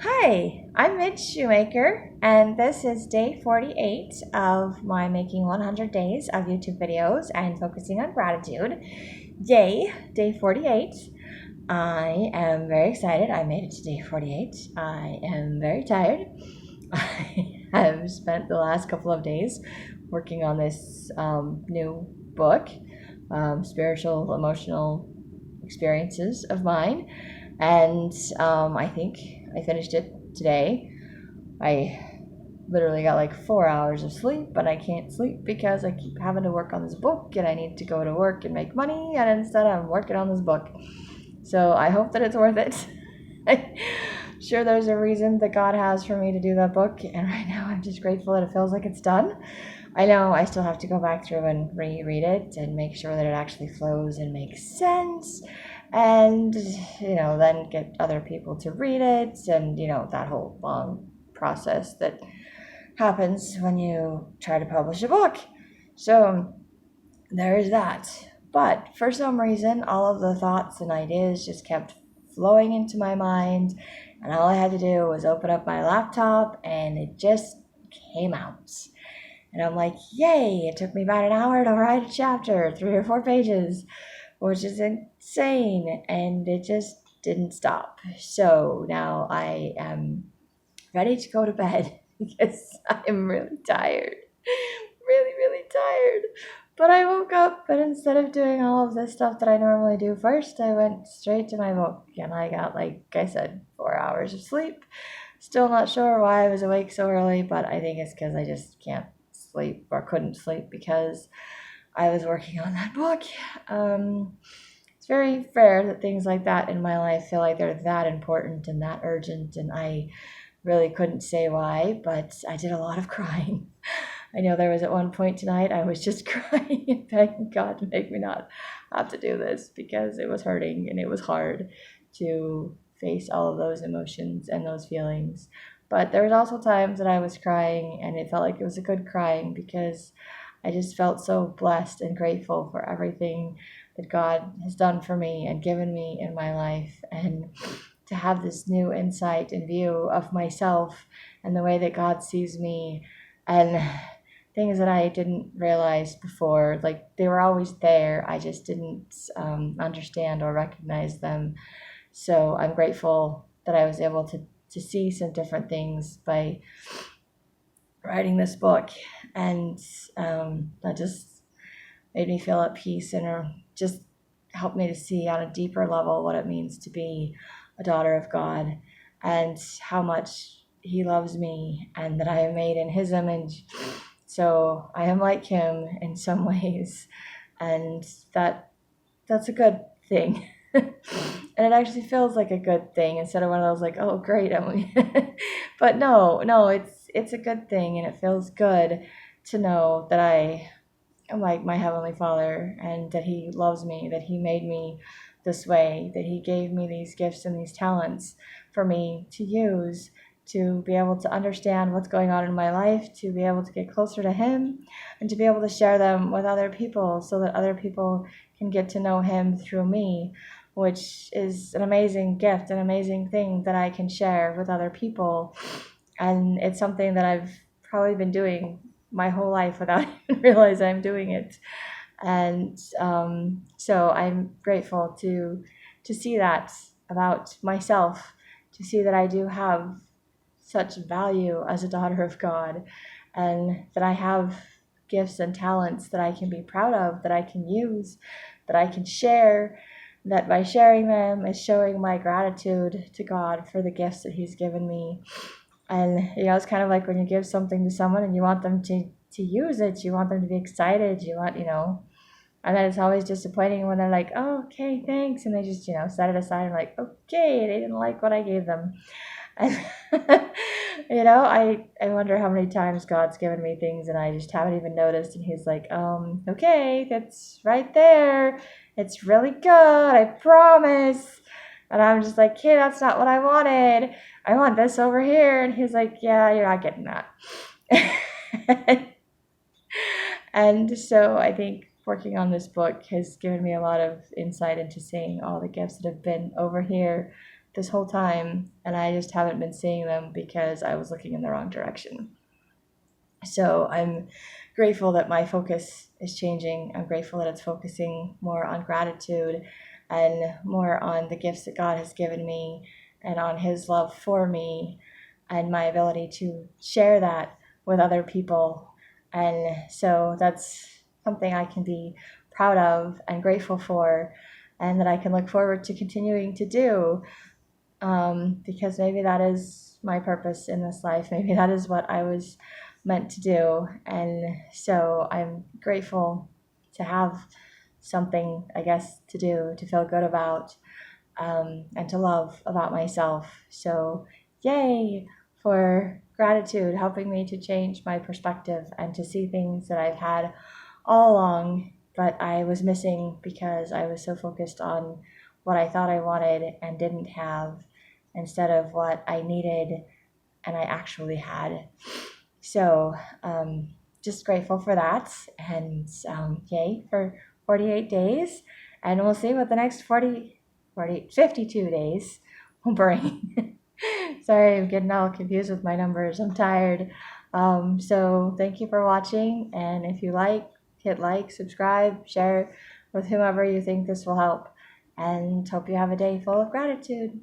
Hi, I'm Midge Shoemaker, and this is day 48 of my making 100 days of YouTube videos and focusing on gratitude. Yay, day 48. I am very excited. I made it to day 48. I am very tired. I have spent the last couple of days working on this new book, Spiritual Emotional Experiences of Mine, and I think I finished it today. I literally got like 4 hours of sleep, but I can't sleep because I keep having to work on this book and I need to go to work and make money, and instead I'm working on this book. So I hope that it's worth it. I'm sure there's a reason that God has for me to do that book, and right now I'm just grateful that it feels like it's done. I know I still have to go back through and reread it and make sure that it actually flows and makes sense, and then get other people to read it, and that whole long process that happens when you try to publish a book. So there is that. But for some reason, all of the thoughts and ideas just kept flowing into my mind, and all I had to do was open up my laptop and it just came out. And I'm like, yay! It took me about an hour to write a chapter, 3 or 4 pages, which is insane, and it just didn't stop. So now I am ready to go to bed because I'm really tired. Really, really tired. But I woke up, and instead of doing all of this stuff that I normally do first, I went straight to my book, and I got, like I said, 4 hours of sleep. Still not sure why I was awake so early, but I think it's because I just can't sleep or couldn't sleep because I was working on that book. It's very rare that things like that in my life feel like they're that important and that urgent, and I really couldn't say why, but I did a lot of crying. I know there was at one point tonight I was just crying and begging God to make me not have to do this because it was hurting and it was hard to face all of those emotions and those feelings. But there was also times that I was crying and it felt like it was a good crying because I just felt so blessed and grateful for everything that God has done for me and given me in my life, and to have this new insight and view of myself and the way that God sees me, and things that I didn't realize before. Like, they were always there, I just didn't understand or recognize them. So I'm grateful that I was able to see some different things by writing this book, and that just made me feel at peace, and just helped me to see on a deeper level what it means to be a daughter of God, and how much He loves me, and that I am made in His image. So I am like Him in some ways, and that's a good thing. And it actually feels like a good thing instead of one of those like, oh great, Emily. But no, it's a good thing, and it feels good to know that I am like my Heavenly Father, and that He loves me, that He made me this way, that He gave me these gifts and these talents for me to use to be able to understand what's going on in my life, to be able to get closer to Him, and to be able to share them with other people so that other people can get to know Him through me, which is an amazing gift, an amazing thing that I can share with other people. And it's something that I've probably been doing my whole life without even realize I'm doing it. And so I'm grateful to see that about myself, to see that I do have such value as a daughter of God, and that I have gifts and talents that I can be proud of, that I can use, that I can share, that by sharing them is showing my gratitude to God for the gifts that He's given me. And it's kind of like when you give something to someone and you want them to use it, you want them to be excited, you want, and then it's always disappointing when they're like, oh, okay, thanks, and they just, set it aside and like, okay, they didn't like what I gave them. And I wonder how many times God's given me things and I just haven't even noticed, and He's like, okay, that's right there, it's really good, I promise. And I'm just like, hey, that's not what I wanted, I want this over here. And He's like, yeah, you're not getting that. And so I think working on this book has given me a lot of insight into seeing all the gifts that have been over here this whole time, and I just haven't been seeing them because I was looking in the wrong direction. So I'm grateful that my focus is changing. I'm grateful that it's focusing more on gratitude and more on the gifts that God has given me and on His love for me and my ability to share that with other people. And so that's something I can be proud of and grateful for, and that I can look forward to continuing to do, because maybe that is my purpose in this life. Maybe that is what I was meant to do. And so I'm grateful to have something, I guess, to do, to feel good about, and to love about myself. So, yay for gratitude, helping me to change my perspective and to see things that I've had all along, but I was missing because I was so focused on what I thought I wanted and didn't have, instead of what I needed and I actually had. So, just grateful for that. And yay for 48 days. And we'll see what the next 52 days will bring. Sorry, I'm getting all confused with my numbers. I'm tired. So, thank you for watching. And if you hit like, subscribe, share with whomever you think this will help. And hope you have a day full of gratitude.